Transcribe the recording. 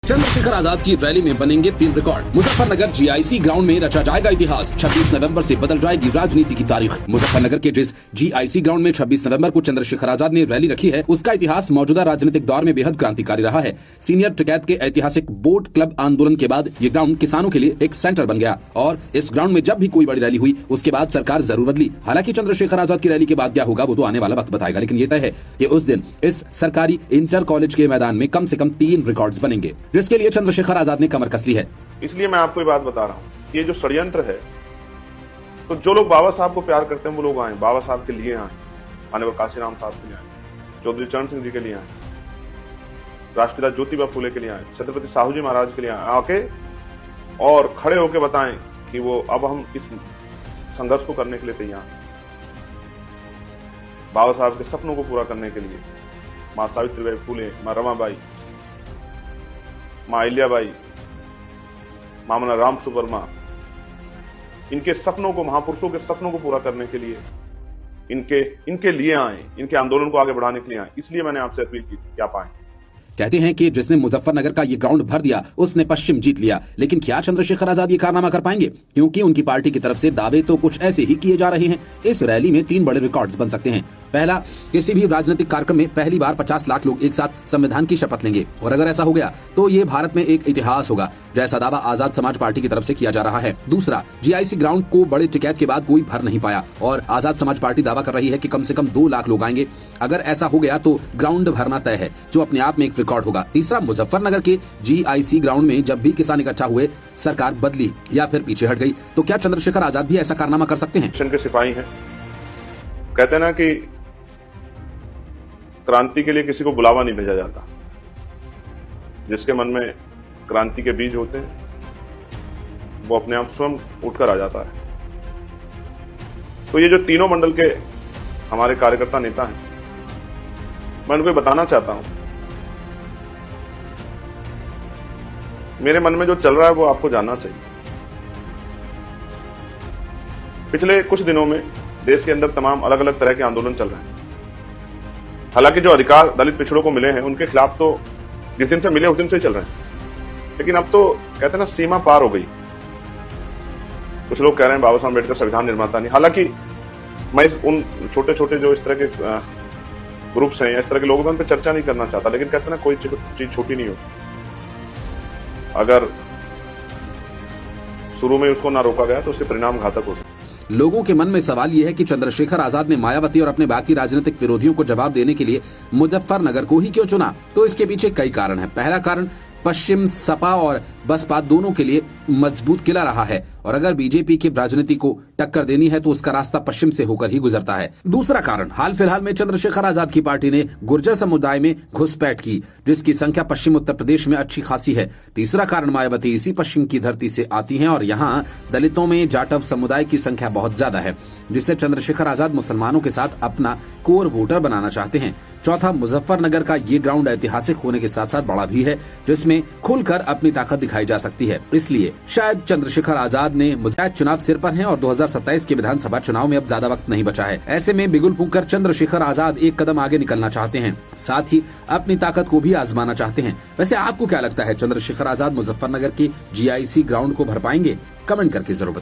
चंद्रशेखर आजाद की रैली में बनेंगे 3 रिकॉर्ड। मुजफ्फरनगर जीआईसी ग्राउंड में रचा जाएगा इतिहास। 26 नवंबर से बदल जाएगी राजनीति की तारीख। मुजफ्फरनगर के जिस जीआईसी ग्राउंड में 26 नवंबर को चंद्रशेखर आजाद ने रैली रखी है, उसका इतिहास मौजूदा राजनीतिक दौर में बेहद क्रांतिकारी रहा है। सीनियर टिकैत के ऐतिहासिक बोट क्लब आंदोलन के बाद ये ग्राउंड किसानों के लिए एक सेंटर बन गया और इस ग्राउंड में जब भी कोई बड़ी रैली हुई उसके बाद सरकार जरूर बदली। हालांकि चंद्रशेखर आजाद की रैली के बाद क्या होगा वो तो आने वाला वक्त बताएगा, लेकिन ये तय है कि उस दिन इस सरकारी इंटर कॉलेज के मैदान में कम से कम 3 रिकॉर्ड्स बनेंगे, जिसके लिए चंद्रशेखर आजाद ने कमर कस ली है। इसलिए मैं आपको ये बात बता रहा हूँ, ये जो षड्यंत्र है, तो जो लोग बाबा साहब को प्यार करते हैं वो लोग आए, बाबा साहब के लिए आए, माननीय काशीराम साहब के लिए आए, चौधरी चरण सिंह जी के लिए आए, राष्ट्रपिता ज्योतिबा फूले के लिए आए, छत्रपति साहू जी महाराज के लिए आके और खड़े होकर बताएं कि वो अब हम इस संघर्ष को करने के लिए तैयार हैं, बाबा साहब के सपनों को पूरा करने के लिए। माँ सावित्रीबाई फूले, माँ रमाबाई, माँ अहिल्याबाई, मामला राम सुवर्मा, इनके सपनों को, महापुरुषों के सपनों को पूरा करने के लिए इनके लिए आए, इनके आंदोलन को आगे बढ़ाने के लिए आए। इसलिए मैंने आपसे अपील की कि आप आए। कहते हैं कि जिसने मुजफ्फरनगर का ये ग्राउंड भर दिया उसने पश्चिम जीत लिया, लेकिन क्या चंद्रशेखर आजाद ये कारनामा कर पाएंगे? क्योंकि उनकी पार्टी की तरफ से दावे तो कुछ ऐसे ही किए जा रहे हैं। इस रैली में 3 बड़े रिकॉर्ड्स बन सकते हैं। पहला, किसी भी राजनीतिक कार्यक्रम में पहली बार 50 लाख लोग एक साथ संविधान की शपथ लेंगे और अगर ऐसा हो गया तो ये भारत में एक इतिहास होगा, जैसा दावा आजाद समाज पार्टी की तरफ से किया जा रहा है। दूसरा, जीआईसी ग्राउंड को बड़े टिकैत के बाद कोई भर नहीं पाया और आजाद समाज पार्टी दावा कर रही है कि कम से कम 2 लाख लोग आएंगे। अगर ऐसा हो गया तो ग्राउंड भरना तय है, जो अपने आप में एक रिकॉर्ड होगा। तीसरा, मुजफ्फरनगर के जीआईसी ग्राउंड में जब भी किसान इकट्ठा हुए, सरकार बदली या फिर पीछे हट गई, तो क्या चंद्रशेखर आजाद भी ऐसा कारनामा कर सकते हैं? के सिपाही हैं, कहते हैं ना कि क्रांति के लिए किसी को बुलावा नहीं भेजा जाता, जिसके मन में क्रांति के बीज होते हैं वो अपने आप स्वयं उठकर आ जाता है। तो ये जो तीनों मंडल के हमारे कार्यकर्ता नेता हैं, मैं उनको बताना चाहता हूं, मेरे मन में जो चल रहा है वो आपको जानना चाहिए। पिछले कुछ दिनों में देश के अंदर तमाम अलग अलग तरह के आंदोलन चल रहे हैं। हालांकि जो अधिकार दलित पिछड़ों को मिले हैं उनके खिलाफ तो जिस दिन से मिले उस दिन से चल रहे हैं, लेकिन अब तो कहते हैं ना सीमा पार हो गई। कुछ लोग कह रहे हैं बाबा साहब अम्बेडकर संविधान निर्माता नहीं। हालांकि मैं उन छोटे छोटे जो इस तरह के ग्रुप्स हैं, इस तरह के लोगों पर चर्चा नहीं करना चाहता, लेकिन कहते हैं ना कोई चीज छोटी नहीं होती। अगर शुरू में उसको ना रोका गया तो उसके परिणाम घातक हो सकते। लोगों के मन में सवाल यह है कि चंद्रशेखर आजाद ने मायावती और अपने बाकी राजनीतिक विरोधियों को जवाब देने के लिए मुजफ्फरनगर को ही क्यों चुना? तो इसके पीछे कई कारण हैं। पहला कारण, पश्चिम सपा और बसपा दोनों के लिए मजबूत किला रहा है और अगर बीजेपी की राजनीति को टक्कर देनी है तो उसका रास्ता पश्चिम से होकर ही गुजरता है। दूसरा कारण, हाल फिलहाल में चंद्रशेखर आजाद की पार्टी ने गुर्जर समुदाय में घुसपैठ की, जिसकी संख्या पश्चिम उत्तर प्रदेश में अच्छी खासी है। तीसरा कारण, मायावती इसी पश्चिम की धरती से आती हैं और यहाँ दलितों में जाटव समुदाय की संख्या बहुत ज्यादा है, जिससे चंद्रशेखर आजाद मुसलमानों के साथ अपना कोर वोटर बनाना चाहते हैं। चौथा, मुजफ्फरनगर का ये ग्राउंड ऐतिहासिक होने के साथ साथ बड़ा भी है, जिसमें खुलकर अपनी ताकत दिखाई जा सकती है। इसलिए शायद चंद्रशेखर आजाद ने चुनाव सिर पर हैं और 2027 के विधानसभा चुनाव में अब ज्यादा वक्त नहीं बचा है। ऐसे में बिगुल फूंककर चंद्रशेखर आजाद एक कदम आगे निकलना चाहते हैं, साथ ही अपनी ताकत को भी आजमाना चाहते हैं। वैसे आपको क्या लगता है, चंद्रशेखर आजाद मुजफ्फरनगर के जीआईसी ग्राउंड को भर पाएंगे? कमेंट करके जरूर बताएं।